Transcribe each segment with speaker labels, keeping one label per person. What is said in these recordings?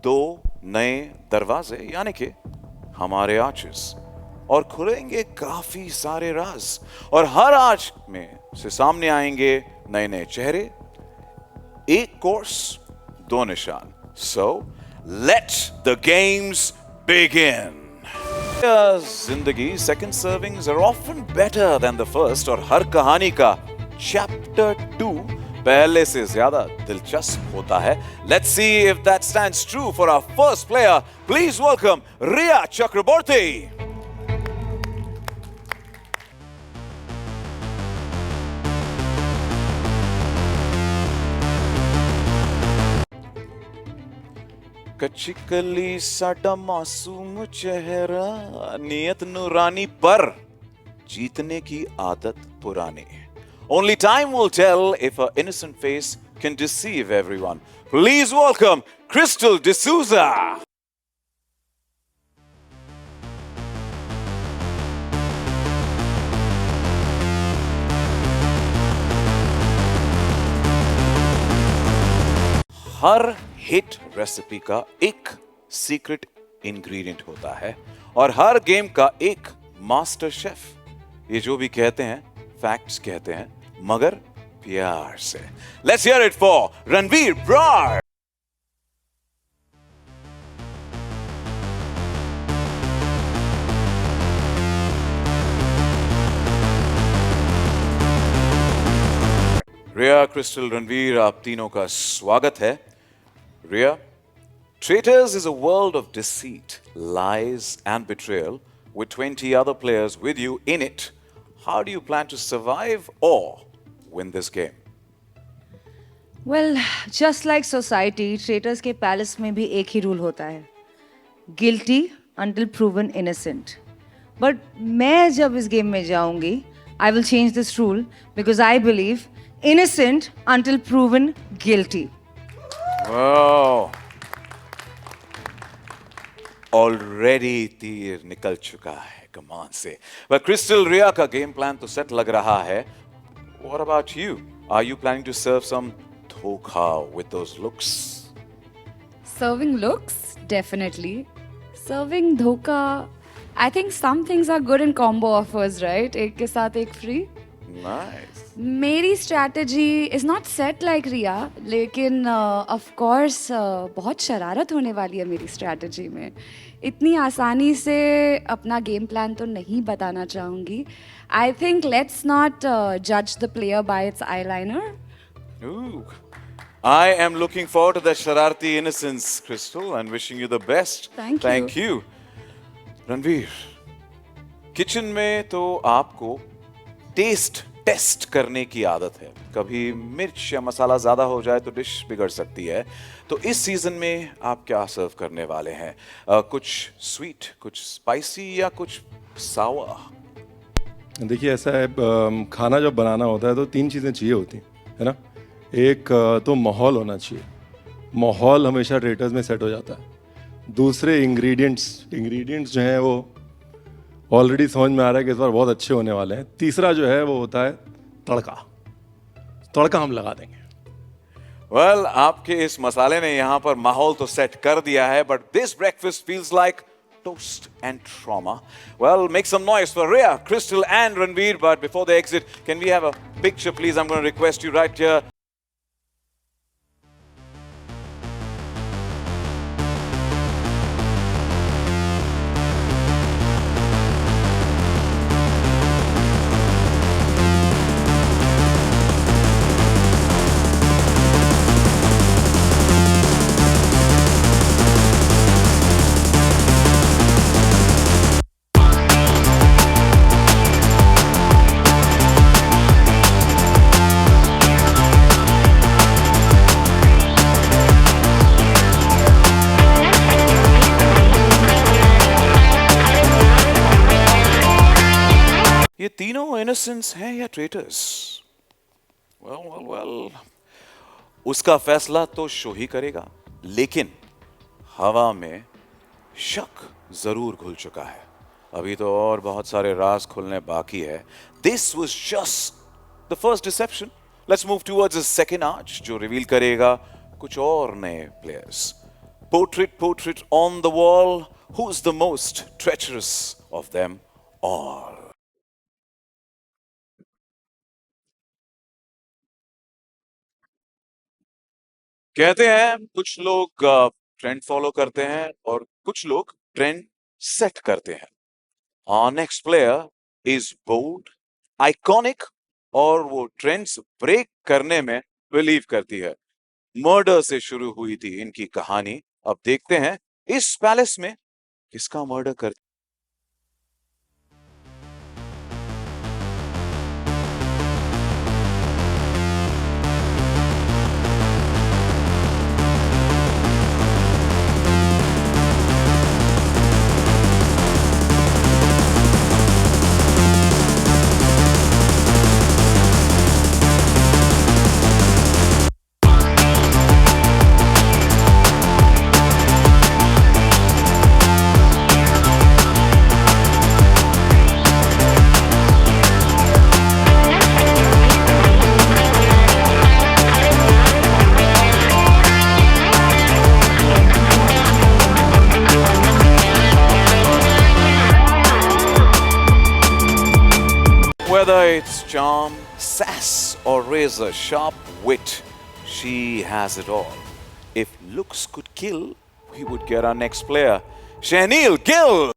Speaker 1: दो नए दरवाजे यानी कि हमारे आर्चेस और खुलेंगे काफी सारे राज और हर आर्च में से सामने आएंगे नए नए चेहरे, एक कोर्स, दो निशान. So let the games begin. जिंदगी second servings are often better than the first और हर कहानी का चैप्टर 2 पहले से ज्यादा दिलचस्प होता है. Let's see if that stands true for our first player. Please welcome Rhea Chakraborty. कच्ची कली साडा मासूम चेहरा, नियत नूरानी पर जीतने की आदत पुरानी. Only time will tell if her innocent face can deceive everyone. Please welcome Crystal D'Souza. Her hit recipe का एक सीक्रेट इंग्रेडिएंट होता है और हर गेम का एक मास्टर शेफ. ये जो भी कहते हैं फैक्ट्स कहते हैं मगर प्यार से. Let's hear it for Ranveer Brar. Riya, Crystal, Ranveer, आप तीनों का स्वागत है. Rhea, Traitors is a world of deceit, lies, and betrayal with 20 other players with you in it. How do you plan to survive or win this game?
Speaker 2: Well, just like society, traitors के palace में भी एक ही rule होता है, guilty until proven innocent. But मैं जब इस game में जाऊंगी, I will change this rule because I believe innocent until proven guilty.
Speaker 1: Wow. Already तीर निकल चुका है कमान से. But Crystal, Rhea का गेम प्लान तो सेट लग रहा है. What about you? Are you planning to serve some धोखा with those looks?
Speaker 3: Serving looks? Definitely. Serving dhoka, I think some things are good in combo offers, right? एक के साथ एक free.
Speaker 1: Nice.
Speaker 3: मेरी strategy is not set like Rhea, लेकिन of course बहुत शरारत होने वाली है मेरी स्ट्रैटेजी में. इतनी आसानी से अपना गेम प्लान तो नहीं बताना चाहूँगी. आई थिंक लेट्स नॉट जज the player bye it's eyeliner.
Speaker 1: Ooh. I am looking forward to that shararti innocence, Crystal, and wishing you the best.
Speaker 3: Thank
Speaker 1: you. Ranveer, kitchen में तो आपको टेस्ट करने की आदत है. कभी मिर्च या मसाला ज्यादा हो जाए तो डिश बिगड़ सकती है. तो इस सीजन में आप क्या सर्व करने वाले हैं? कुछ स्वीट, कुछ स्पाइसी या कुछ सावा?
Speaker 4: देखिए ऐसा है, खाना जब बनाना होता है तो 3 चीज़ें चाहिए होती है ना. एक तो माहौल होना चाहिए. माहौल हमेशा ट्रेटर्स में सेट हो जाता है. दूसरे इंग्रेडिएंट्स जो हैं वो ऑलरेडी समझ में आ रहा है कि इस बार बहुत अच्छे होने वाले हैं. तीसरा जो है वो होता है तड़का हम लगा देंगे.
Speaker 1: Well, आपके इस मसाले ने यहाँ पर माहौल तो सेट कर दिया है, but this breakfast feels like toast and trauma. Well, make some noise for Rhea, Crystal, and Ranveer. But before they exit, can we have a picture, please? I'm going to request you right here. ये तीनों innocents हैं या traitors? Well, उसका फैसला तो show ही करेगा, लेकिन हवा में शक जरूर घुल चुका है. अभी तो और बहुत सारे राज खुलने बाकी है. This was just the first deception. Let's move towards the second arc जो रिवील करेगा कुछ और नए players. portrait on the wall. Who's the most treacherous of them all? कहते हैं कुछ लोग ट्रेंड फॉलो करते हैं और कुछ लोग ट्रेंड सेट करते हैं. Our next player is bold, iconic और वो ट्रेंड्स ब्रेक करने में बिलीव करती है. मर्डर से शुरू हुई थी इनकी कहानी. अब देखते हैं इस पैलेस में किसका मर्डर करती. Whether it's charm, sass, or razor sharp wit, she has it all. If looks could kill, we would get our next player, Shaneel Gill.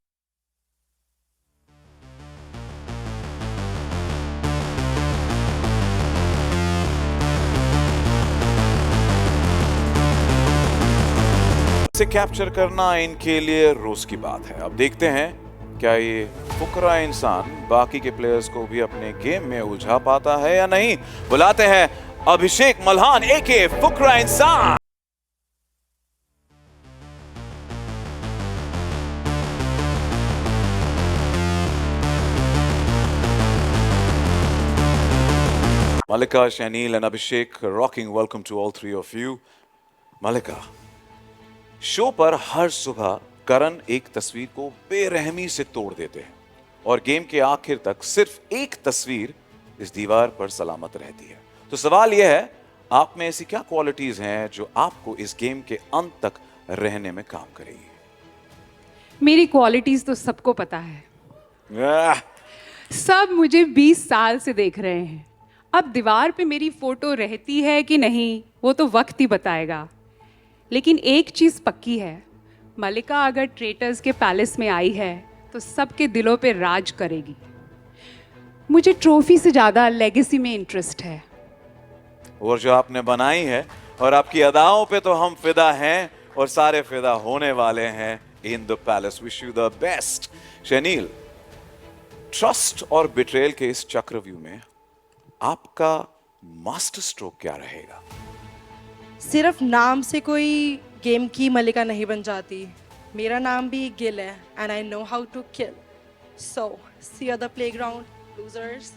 Speaker 1: से कैप्चर करना इनके लिए रोज की बात है. अब देखते हैं क्या ये फुकरा इंसान बाकी के प्लेयर्स को भी अपने गेम में उलझा पाता है या नहीं. बुलाते हैं अभिषेक मल्हान एके फुकरा इंसान. Malika, Shaneel and Abhishek, rocking welcome to all three of you. Malika, show पर हर सुबह करण एक तस्वीर को बेरहमी से तोड़ देते हैं और गेम के आखिर तक सिर्फ एक तस्वीर इस दीवार पर सलामत रहती है. तो सवाल यह है, आप में ऐसी क्या क्वालिटीज हैं जो आपको इस गेम के अंत तक रहने में काम करेगी?
Speaker 5: मेरी क्वालिटीज तो सबको पता है.
Speaker 1: आह,
Speaker 5: सब मुझे 20 साल से देख रहे हैं. अब दीवार पे मेरी फोटो रहती है कि नहीं वो तो वक्त ही बताएगा. लेकिन एक चीज़ पक्की है, मलिका अगर ट्रेटर्स के पैलेस में आई है तो सबके दिलों पे राज करेगी. मुझे ट्रॉफी से ज़्यादा लेगेसी में इंटरेस्ट है.
Speaker 1: और जो आपने बनाई है और आपकी अदाओं पे तो हम फिदा हैं और सारे फिदा होने वाले हैं in the palace. Wish you the best. शनील, trust और बिट्रेयल के इस चक्रव्यूह में आपका मास्टर स्ट्रोक क्या रहेगा?
Speaker 6: सिर्फ नाम से कोई गेम की मलिका नहीं बन जाती. मेरा नाम भी गिल है and I know how to kill. So see the playground losers.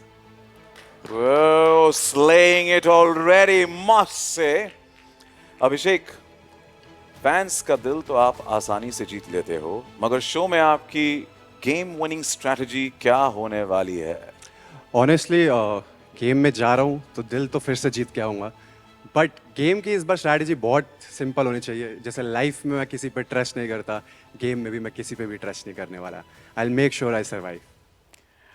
Speaker 1: Whoa, slaying it already, must say. Abhishek, fans का दिल तो आप आसानी से जीत लेते हो, मगर शो में आपकी गेम विनिंग स्ट्रैटेजी क्या होने वाली है?
Speaker 7: ऑनेस्टली गेम में जा रहा हूँ तो दिल तो फिर से जीत के आऊँगा. बट गेम की इस बार स्ट्रैटेजी बहुत सिंपल होनी चाहिए. जैसे लाइफ में मैं किसी पे ट्रस्ट नहीं करता, गेम में भी मैं किसी पे भी ट्रस्ट नहीं करने वाला. I will make sure I survive.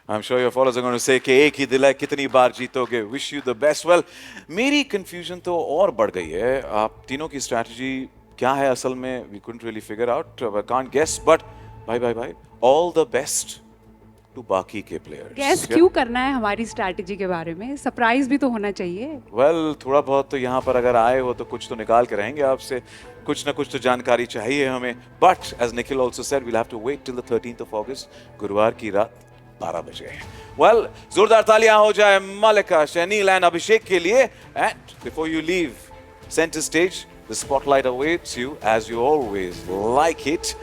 Speaker 1: I'm sure your followers are going to say कि एक ही दिल है, कितनी बार जीतोगे. Wish you the best. Well, मेरी confusion तो और बढ़ गई है. आप तीनों की strategy क्या है असल में? We couldn't really figure out. I can't guess. But bye. All the best to बाकी के players.
Speaker 5: गैस क्यों करना है हमारी स्ट्रैटेजी के बारे में? सरप्राइज भी तो होना चाहिए.
Speaker 1: Well, थोड़ा बहुत तो यहाँ पर अगर आए हो तो कुछ तो निकाल के रहेंगे आपसे. कुछ ना कुछ तो जानकारी चाहिए हमें. But as Nikhil also said, we'll have to wait till the 13th of August. गुरुवार की रात 12 बजे. Well, जोरदार तालियां हो जाए मलिका, शनील एंड अभिषेक के लिए. And before you leave center stage, the spotlight awaits you as you always like it.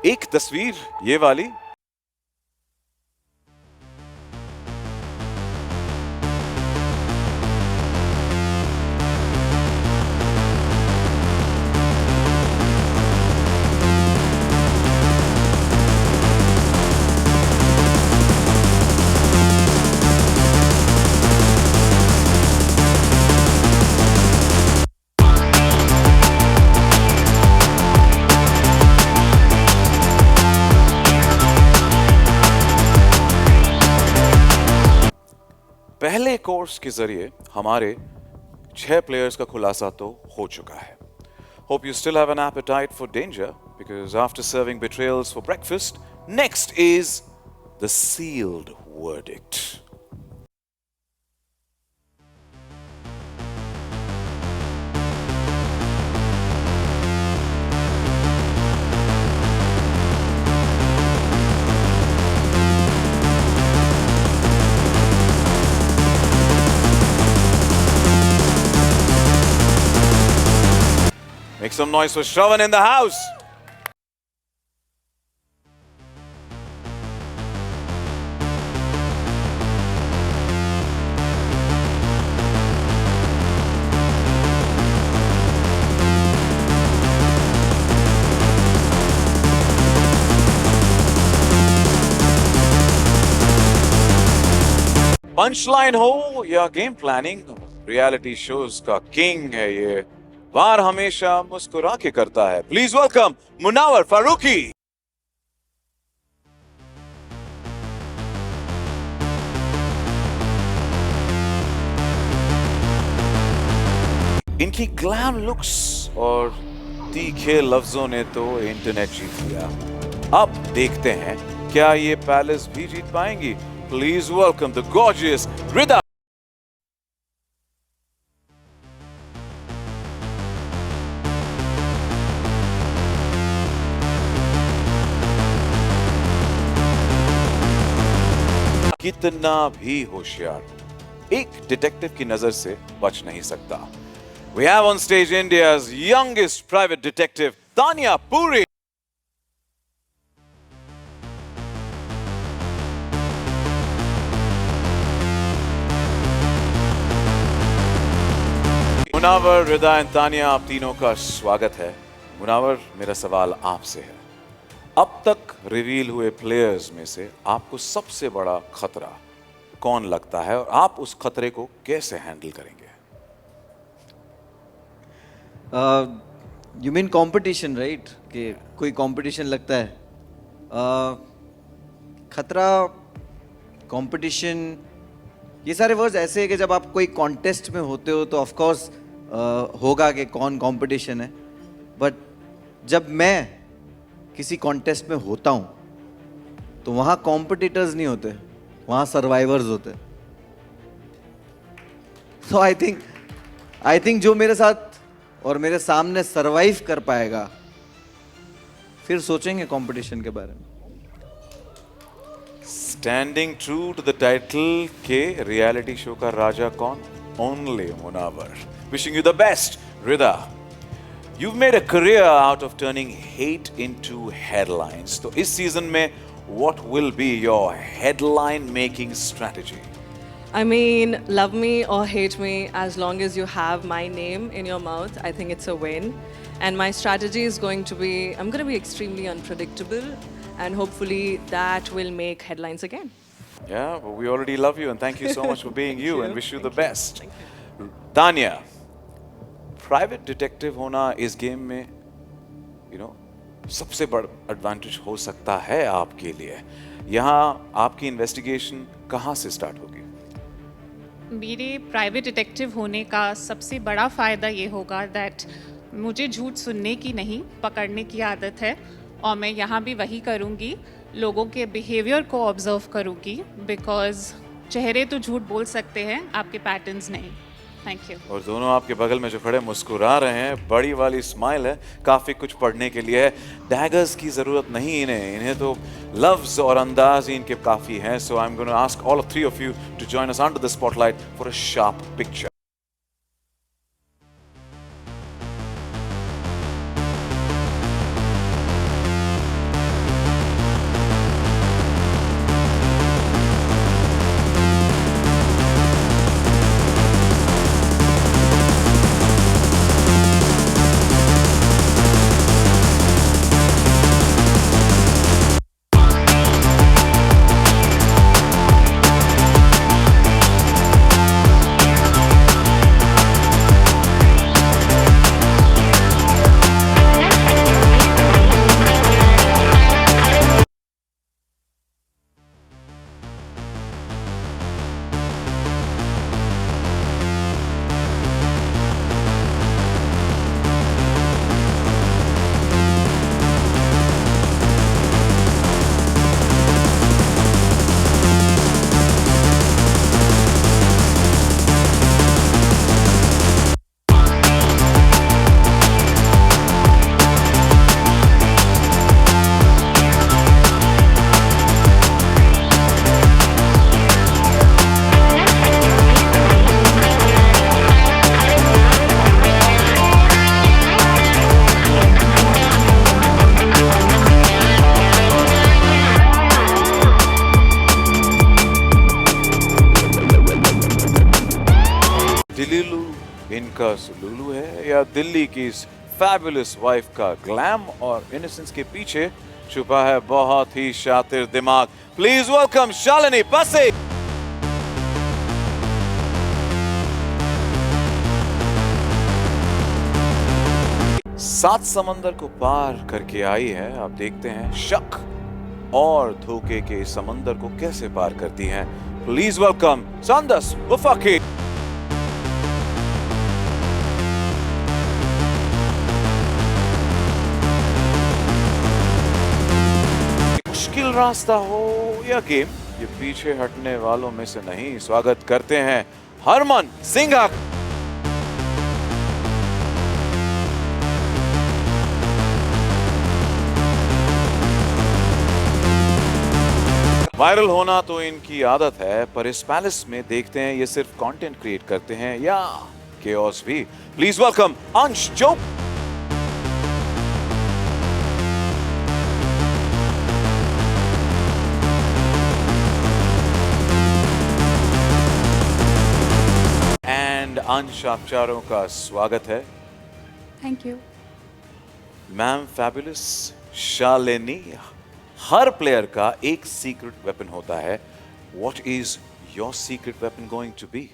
Speaker 1: एक तस्वीर ये वाली. कोर्स के जरिए हमारे 6 प्लेयर्स का खुलासा तो हो चुका है. Hope you still have an appetite for danger, because after serving betrayals for breakfast, next is the sealed verdict. Make some noise for Shravan in the house. Punchline हो या गेम प्लानिंग, रियलिटी शोज का king है ये. वार हमेशा मुस्कुरा के करता है. Please welcome Munawar Faruqui. इनकी ग्लैम लुक्स और तीखे लफ्जों ने तो इंटरनेट जीत लिया. अब देखते हैं क्या ये पैलेस भी जीत पाएंगी. Please welcome the gorgeous Rida. कितना भी होशियार, एक डिटेक्टिव की नजर से बच नहीं सकता. We have on stage India's youngest private detective, Tanya Puri. Munawar, Rida and Tanya, आप तीनों का स्वागत है. मुनावर, मेरा सवाल आपसे है. अब तक रिवील हुए प्लेयर्स में से आपको सबसे बड़ा खतरा कौन लगता है और आप उस खतरे को कैसे हैंडल करेंगे?
Speaker 8: You mean competition, right? कि कोई कंपटीशन लगता है. खतरा, कंपटीशन, ये सारे वर्ड्स ऐसे हैं कि जब आप कोई कॉन्टेस्ट में होते हो तो ऑफ कोर्स होगा कि कौन कंपटीशन है. बट जब मैं किसी कॉन्टेस्ट में होता हूँ तो वहाँ कॉम्पिटिटर्स नहीं होते, वहाँ सर्वाइवर्स होते. सो आई थिंक जो मेरे साथ और मेरे सामने सर्वाइव कर पाएगा, फिर सोचेंगे कंपटीशन के बारे में.
Speaker 1: Standing true to the title के रियलिटी शो का राजा कौन? Only Munawar. Wishing you the best. Rida, you've made a career out of turning hate into headlines. तो इस सीजन में what will be your headline making strategy?
Speaker 9: I mean, love me or hate me, as long as you have my name in your mouth, I think it's a win. And my strategy is going to be, I'm going to be extremely unpredictable, and hopefully that will make headlines again.
Speaker 1: Yeah, well, we already love you and thank you so much for being you and wish you the best. Tanya, private detective होना इस game में सबसे बड़ा advantage हो सकता है आपके लिए. यहाँ आपकी इन्वेस्टिगेशन कहाँ से स्टार्ट होगी?
Speaker 10: मेरे प्राइवेट डिटेक्टिव होने का सबसे बड़ा फ़ायदा ये होगा दैट मुझे झूठ सुनने की नहीं, पकड़ने की आदत है. और मैं यहाँ भी वही करूँगी, लोगों के बिहेवियर को ऑब्जर्व करूँगी, बिकॉज चेहरे तो झूठ बोल सकते हैं, आपके पैटर्न्स नहीं. Thank you.
Speaker 1: और दोनों आपके बगल में जो खड़े मुस्कुरा रहे हैं, बड़ी वाली स्माइल है, काफ़ी कुछ पढ़ने के लिए है. डैगर्स की ज़रूरत नहीं इन्हें तो लफ्ज़ और अंदाज ही इनके काफ़ी हैं. So I am going to ask all 3 of you to join us under the spotlight for a sharp picture. का सुलूलू है या दिल्ली की इस फैबुलस वाइफ का ग्लैम और इनोसेंस के पीछे छुपा है बहुत ही शातिर दिमाग। प्लीज वेलकम शालिनी पासे। सात समंदर को पार करके आई है। अब देखते हैं शक और धोखे के समंदर को कैसे पार करती हैं। प्लीज वेलकम संदस वफाकी। मुश्किल रास्ता हो या गेम, ये पीछे हटने वालों में से नहीं। स्वागत करते हैं हरमन सिंघा। वायरल होना तो इनकी आदत है, पर इस पैलेस में देखते हैं ये सिर्फ कंटेंट क्रिएट करते हैं या केओस भी। Please welcome Ansh Chop. And Ansh, आप चारों का स्वागत है।
Speaker 3: Thank you.
Speaker 1: Ma'am fabulous Shalini, हर प्लेयर का एक सीक्रेट वेपन होता है। What is your secret weapon going to be?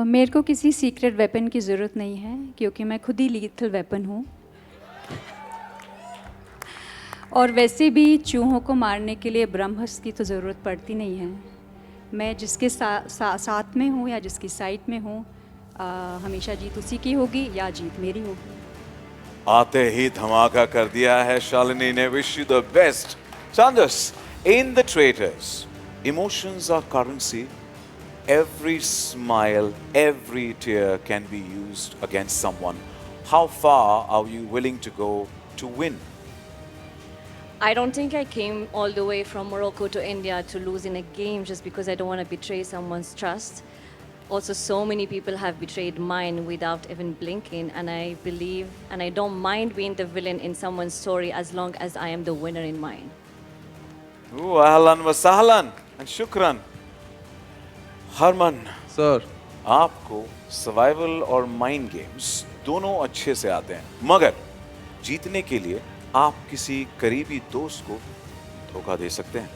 Speaker 11: मेरे को किसी सीक्रेट वेपन की ज़रूरत नहीं है क्योंकि मैं खुद ही लीथल वेपन हूँ। और वैसे भी चूहों को मारने के लिए ब्रह्मास्त्र की तो ज़रूरत पड़ती नहीं है। मैं जिसके साथ में हूँ या जिसकी साइड में हूँ, हमेशा जीत उसी की होगी या जीत मेरी होगी।
Speaker 1: आते ही धमाका कर दिया है शालिनी ने। Wish you the best. Sandus, in the traitors, emotions are currency. Every smile, every tear can be used against someone. How far are you willing to go to win?
Speaker 12: I don't think I came all the way from Morocco to India to lose in a game just because I don't want to betray someone's trust. Also, so many people have betrayed mine without even blinking, and I believe and I don't mind being the villain in someone's story as long as I am the winner in mine.
Speaker 1: Ooh, ahlan wa sahlan and shukran. Harman
Speaker 4: sir,
Speaker 1: आपको survival और mind games दोनों अच्छे से आते हैं, मगर जीतने के लिए आप किसी करीबी दोस्त को धोखा दे सकते हैं।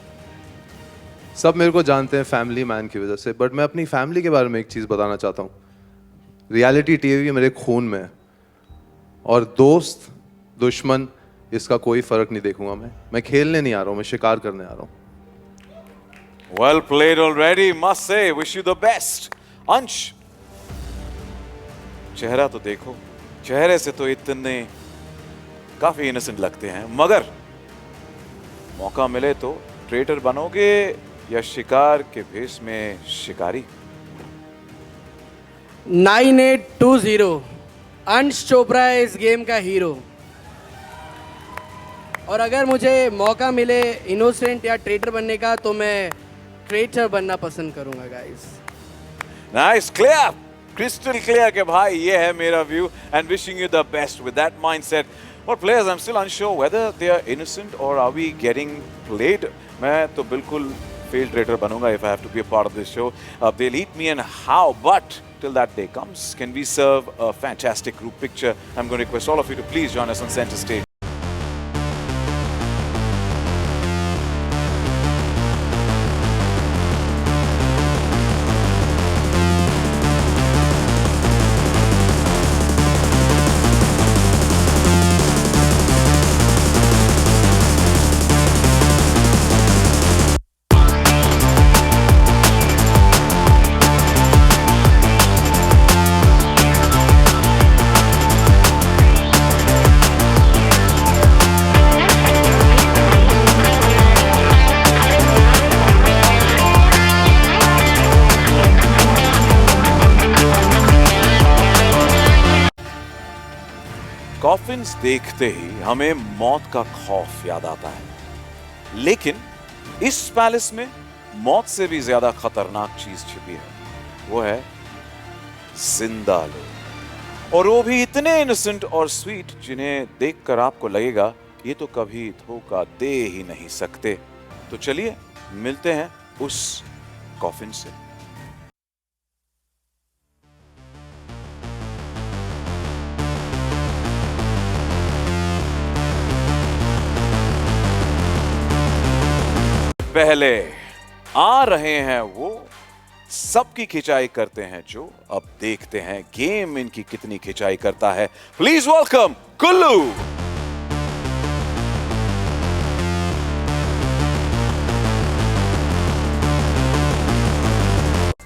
Speaker 13: सब मेरे को जानते हैं फैमिली मैन की वजह से, बट मैं अपनी फैमिली के बारे में एक चीज़ बताना चाहता हूँ। रियलिटी टीवी मेरे खून में है और दोस्त दुश्मन इसका कोई फर्क नहीं देखूंगा। मैं खेलने नहीं आ रहा हूँ, मैं शिकार करने आ रहा हूँ।
Speaker 1: Well played already, must say. Wish you the best. अंश, चेहरा तो देखो, चेहरे से तो इतने काफी इनोसेंट लगते हैं, मगर मौका मिले तो ट्रेटर बनोगे या शिकार के भेष में शिकारी?
Speaker 14: 9820 अंश चोपड़ा है इस गेम का हीरो। और अगर मुझे मौका मिले इनोसेंट या ट्रेटर बनने का तो मैं ट्रेटर बनना पसंद करूंगा guys.
Speaker 1: Nice, clear, crystal clear के भाई ये है मेरा view and wishing you the best with that mindset. और players, I am still unsure whether they are innocent or are we getting played. मैं तो बिल्कुल failed traitor banunga if I have to be a part of this show. They'll eat me and how, but till that day comes, can we serve a fantastic group picture? I'm going to request all of you to please join us on center stage. Coffins देखते ही हमें मौत का खौफ याद आता है, लेकिन इस पैलेस में मौत से भी ज्यादा खतरनाक चीज छिपी है, वो है जिंदा लोग, और वो भी इतने इनोसेंट और स्वीट जिन्हें देखकर आपको लगेगा ये तो कभी धोखा दे ही नहीं सकते। तो चलिए मिलते हैं उस कॉफिन से। पहले आ रहे हैं वो, सबकी खिंचाई करते हैं जो। अब देखते हैं गेम इनकी कितनी खिंचाई करता है। Please welcome Kullu.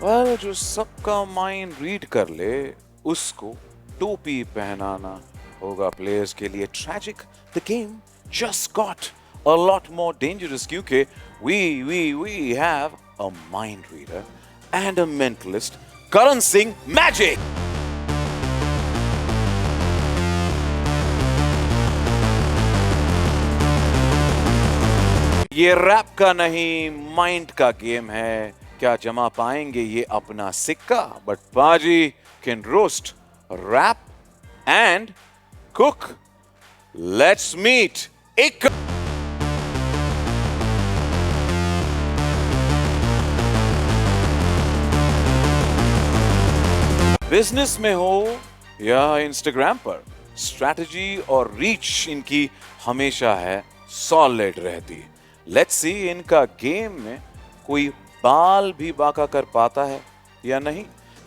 Speaker 1: वेल, जो सबका माइंड रीड कर ले उसको टोपी पहनाना होगा प्लेयर्स के लिए tragic. The game just got a lot more dangerous क्योंकि we have a mind reader and a mentalist, Karan Singh Magic. ये रैप का नहीं माइंड का गेम है। क्या जमा पाएंगे ये अपना सिक्का? बट पाजी can roast, rap and cook. Let's meet एक। बिजनेस में हो या इंस्टाग्राम पर, स्ट्रैटेजी और रीच इनकी हमेशा है सॉलिड रहती। लेट्स सी इनका गेम में कोई बाल भी बाका कर पाता है या नहीं।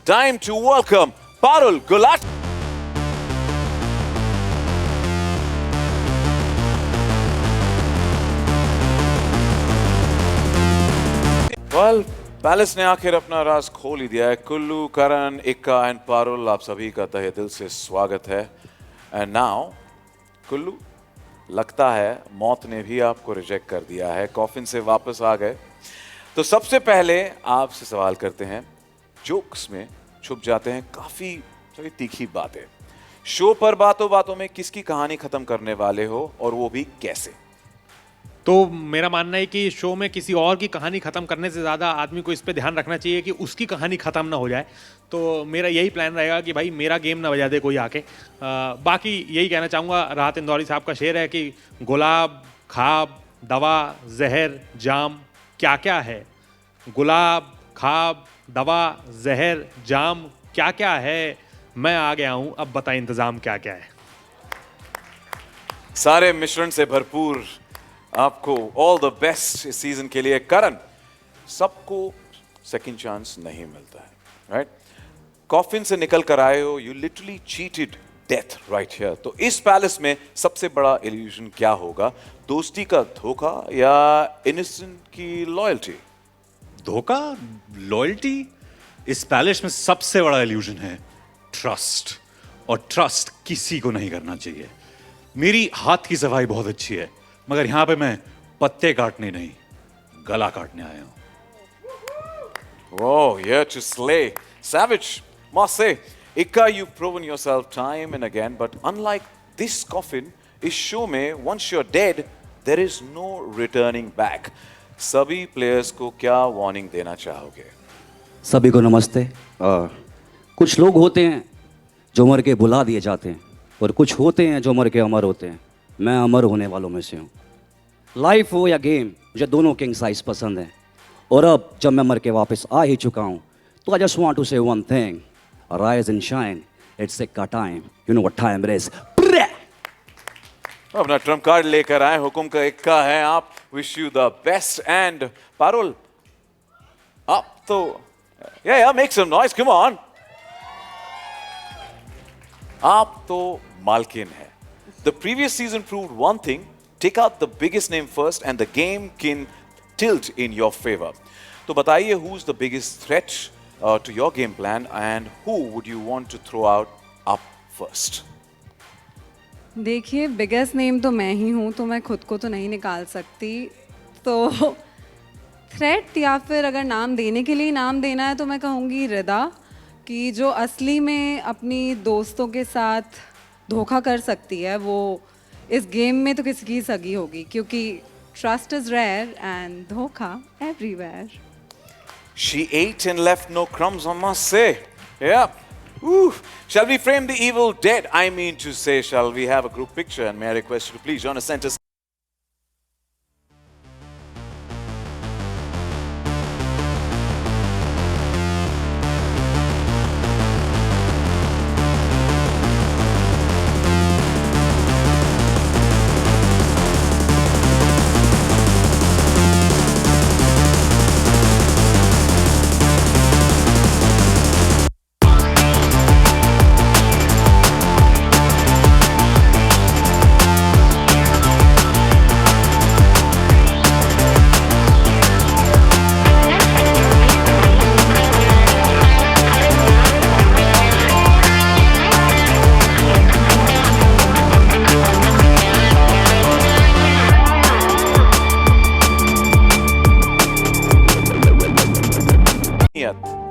Speaker 1: Time to welcome Parul Gulati. Well, palace ने आखिर अपना राज खोल ही दिया है। कुल्लू, करण, इक्का एंड पारुल, आप सभी का तहे दिल से स्वागत है। एंड नाउ कुल्लू, लगता है मौत ने भी आपको रिजेक्ट कर दिया है, कॉफिन से वापस आ गए। तो सबसे पहले आपसे सवाल करते हैं। जोक्स में छुप जाते हैं काफी तीखी बातें। शो पर बातों बातों में किसकी कहानी खत्म करने वाले हो और वो भी कैसे?
Speaker 15: तो मेरा मानना है कि शो में किसी और की कहानी ख़त्म करने से ज़्यादा आदमी को इस पे ध्यान रखना चाहिए कि उसकी कहानी ख़त्म ना हो जाए। तो मेरा यही प्लान रहेगा कि भाई मेरा गेम ना बजा दे कोई आके। बाकी यही कहना चाहूँगा, राहत इंदौरी साहब का शेर है कि गुलाब, खाब, दवा, जहर, जाम क्या क्या है। गुलाब, खाब, दवा, जहर, जाम क्या क्या है। मैं आ गया हूँ, अब बता इंतज़ाम क्या क्या है।
Speaker 1: सारे मिश्रण से भरपूर आपको ऑल द बेस्ट इस सीजन के लिए। करण, सबको सेकंड चांस नहीं मिलता है, राइट? कॉफिन से निकल कर आए हो, you literally cheated death right here. तो इस पैलेस में सबसे बड़ा इल्यूजन क्या होगा? दोस्ती का धोखा या इनोसेंट की लॉयल्टी?
Speaker 16: धोखा, लॉयल्टी? इस पैलेस में सबसे बड़ा इल्यूजन है ट्रस्ट, और ट्रस्ट किसी को नहीं करना चाहिए। मेरी हाथ की सफाई बहुत अच्छी है, मगर यहां पे मैं पत्ते काटने नहीं, गला काटने आया हूं।
Speaker 1: Oh, here to slay. Savage, must say. Ikka, you've proven yourself time and again, but unlike this coffin, इस शो में once you're dead, there is no returning back. सभी प्लेयर्स को क्या वार्निंग देना चाहोगे?
Speaker 17: सभी को नमस्ते। कुछ लोग होते हैं जो मर के बुला दिए जाते हैं, और कुछ होते हैं जो मर के अमर होते हैं। मैं अमर होने वालों में से हूँ। लाइफ हो या गेम, मुझे दोनों किंग साइज पसंद हैं। और अब जब मैं मर के वापस आ ही चुका हूँ, तो I just want to say one thing, rise and shine, it's इक्का time, you know what time it is.
Speaker 1: अपना ट्रम्प कार्ड लेकर आए, हुकुम का इक्का है आप। Wish you the best. And Parul, आप तो या make some noise, come on. आप तो मालकिन है। The previous season proved one thing: take out the biggest name first and the game can tilt in your favor. तो बताइए, who's the biggest threat to your game plan and who would you want to throw out up first?
Speaker 18: देखिए, biggest name तो मैं ही हूँ, तो मैं खुद को तो नहीं निकाल सकती। तो थ्रेट या फिर अगर नाम देने के लिए नाम देना है तो मैं कहूँगी रिदा, कि जो असली में अपनी दोस्तों के साथ धोखा कर सकती है, वो इस गेम में तो किसकी सगी होगी, क्योंकि ट्रस्ट इज रेयर एंड धोखा everywhere.
Speaker 1: She ate and left no crumbs, I must say. Yeah. Ooh. Shall we frame the evil dead? I mean to say, shall we have a group picture? And may I request you to please join us center.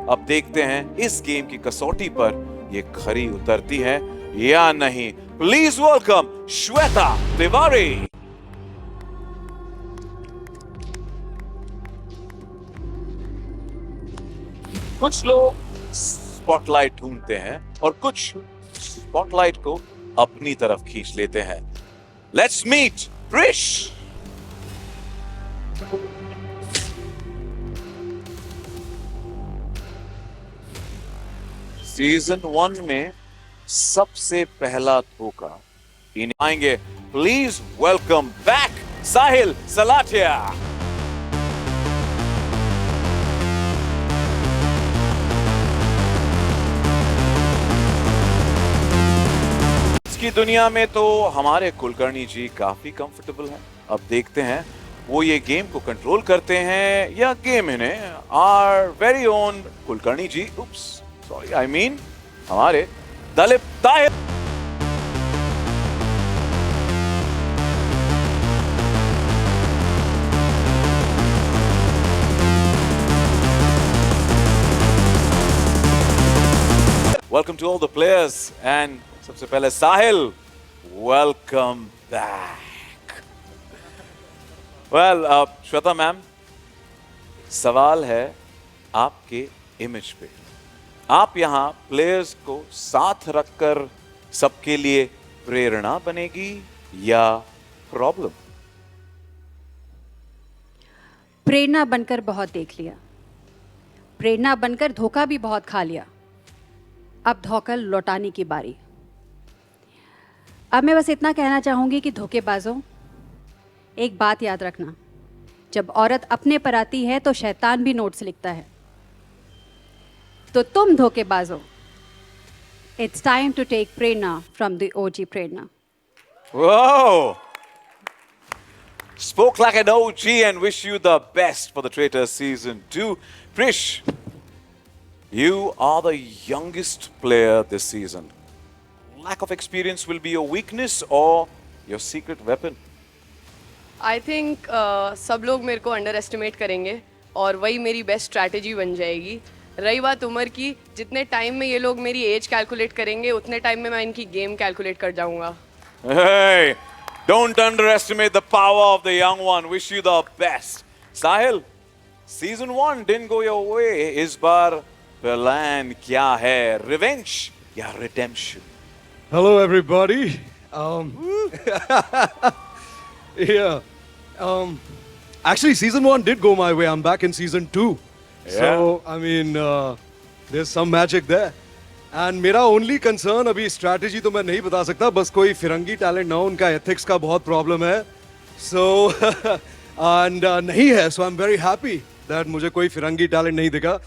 Speaker 1: अब देखते हैं इस game की कसौटी पर ये खरी उतरती है या नहीं। Please welcome Shweta Tiwari. कुछ लोग स्पॉटलाइट ढूंढते हैं और कुछ स्पॉटलाइट को अपनी तरफ खींच लेते हैं। Let's meet Prish. सीजन 1 में सबसे पहला धोखा इन्हें आएंगे। प्लीज वेलकम बैक साहिल सलाटिया। की दुनिया में तो हमारे कुलकर्णी जी काफी कंफर्टेबल हैं। अब देखते हैं वो ये गेम को कंट्रोल करते हैं या गेम इन्हें। Our very own Kulkarni ji, oops sorry, I mean हमारे Dalip Tahir. Welcome to all the players and सबसे पहले Sahil, welcome back. Well, Shweta ma'am, सवाल है आपके इमेज पे। आप यहाँ प्लेयर्स को साथ रखकर सबके लिए प्रेरणा बनेगी या प्रॉब्लम?
Speaker 11: प्रेरणा बनकर बहुत देख लिया, प्रेरणा बनकर धोखा भी बहुत खा लिया, अब धोखा लौटाने की बारी। अब मैं बस इतना कहना चाहूँगी कि धोखेबाजों, एक बात याद रखना, जब औरत अपने पर आती है तो शैतान भी नोट्स लिखता है। तो तुम धोखेबाजों, इट्स टाइम टू टेक प्रेरणा from the OG Prerna.
Speaker 1: Whoa! Spoke like an OG and wish you the best for the Traitors Season 2. Prish, you are the youngest player this season. Lack of experience will be your weakness or your secret weapon?
Speaker 19: I think सब लोग मेरे को under estimate करेंगे और वही मेरी best strategy बन जाएगी। रही बात उम्र की, जितने टाइम में ये लोग मेरी एज कैलकुलेट करेंगे उतने टाइम में मैं इनकी गेम कैलकुलेट कर जाऊंगा।
Speaker 1: Hey, don't underestimate the power of the young one. Wish you the best. Sahil, Season 1 didn't go your way. इस बार plan क्या है? Revenge या redemption?
Speaker 20: Hello, everybody. Yeah. Actually, Season 1 did go my way. I'm back in Season 2. So, I mean, there's some magic there. And मेरा only concern अभी strategy तो मैं नहीं बता सकता, बस कोई फिरंगी टैलेंट ना हो, उनका ethics का बहुत प्रॉब्लम है. So, and नहीं है. So, I'm very happy that मुझे कोई फिरंगी टैलेंट नहीं दिखा.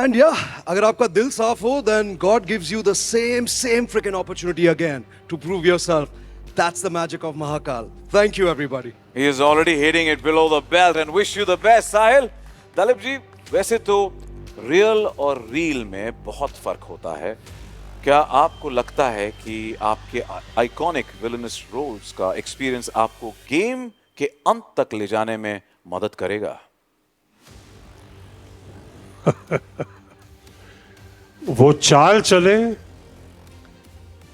Speaker 20: And yeah, अगर आपका दिल साफ हो, then God gives you the same freaking opportunity again to prove yourself. That's the magic of Mahakal. Thank you, everybody.
Speaker 1: He is already hitting it below the belt and wish you the best, Sahil. Dalip ji, वैसे तो real और reel में बहुत फर्क होता है। क्या आपको लगता है कि आपके आइकॉनिक विलनस रोल्स का एक्सपीरियंस आपको गेम के अंत तक ले जाने में मदद करेगा?
Speaker 21: वो चाल चले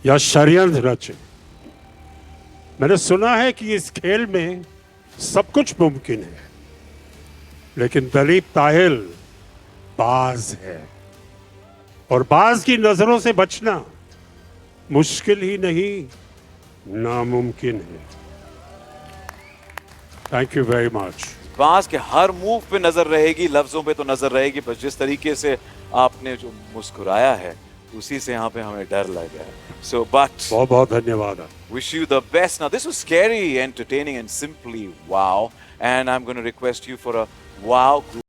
Speaker 21: या षड्यंत्र रचे, मैंने सुना है कि इस खेल में सब कुछ मुमकिन है, लेकिन दलीप ताहिल बाज है और बाज की नजरों से बचना मुश्किल ही नहीं, नामुमकिन है। Thank you very much.
Speaker 1: बाज के हर मूव पे नजर रहेगी, लफ्जों पे तो नजर रहेगी, बस जिस तरीके से आपने जो मुस्कुराया है उसी से यहाँ पे हमें डर लग गया। So, but
Speaker 21: बहुत बहुत धन्यवाद।
Speaker 1: Wish you the best. Now, this was scary, entertaining, and simply wow. And I'm going to request you for a wow group.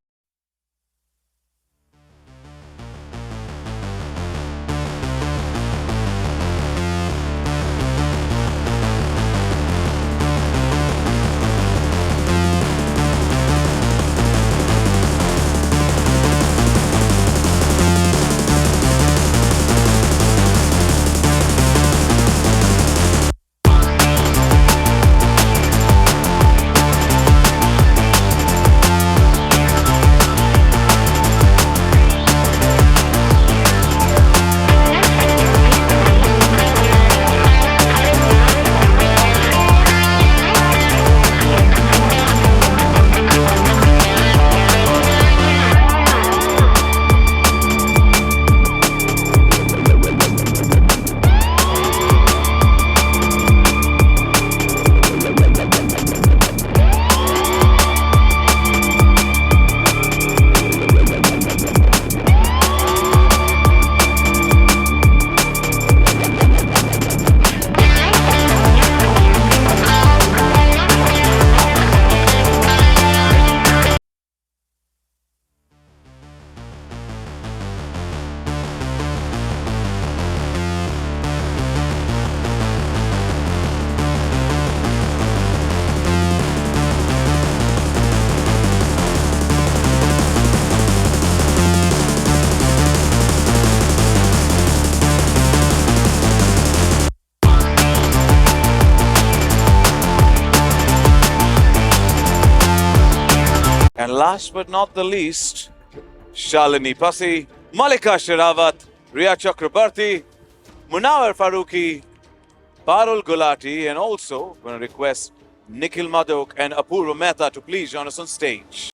Speaker 1: And last but not the least, Shalini Pasi, Malika Sherawat, Riya Chakrabarti, Munawar Farooqi, Parul Gulati, and also going to request Nikhil Madok and Apurva Mehta to please join us on stage.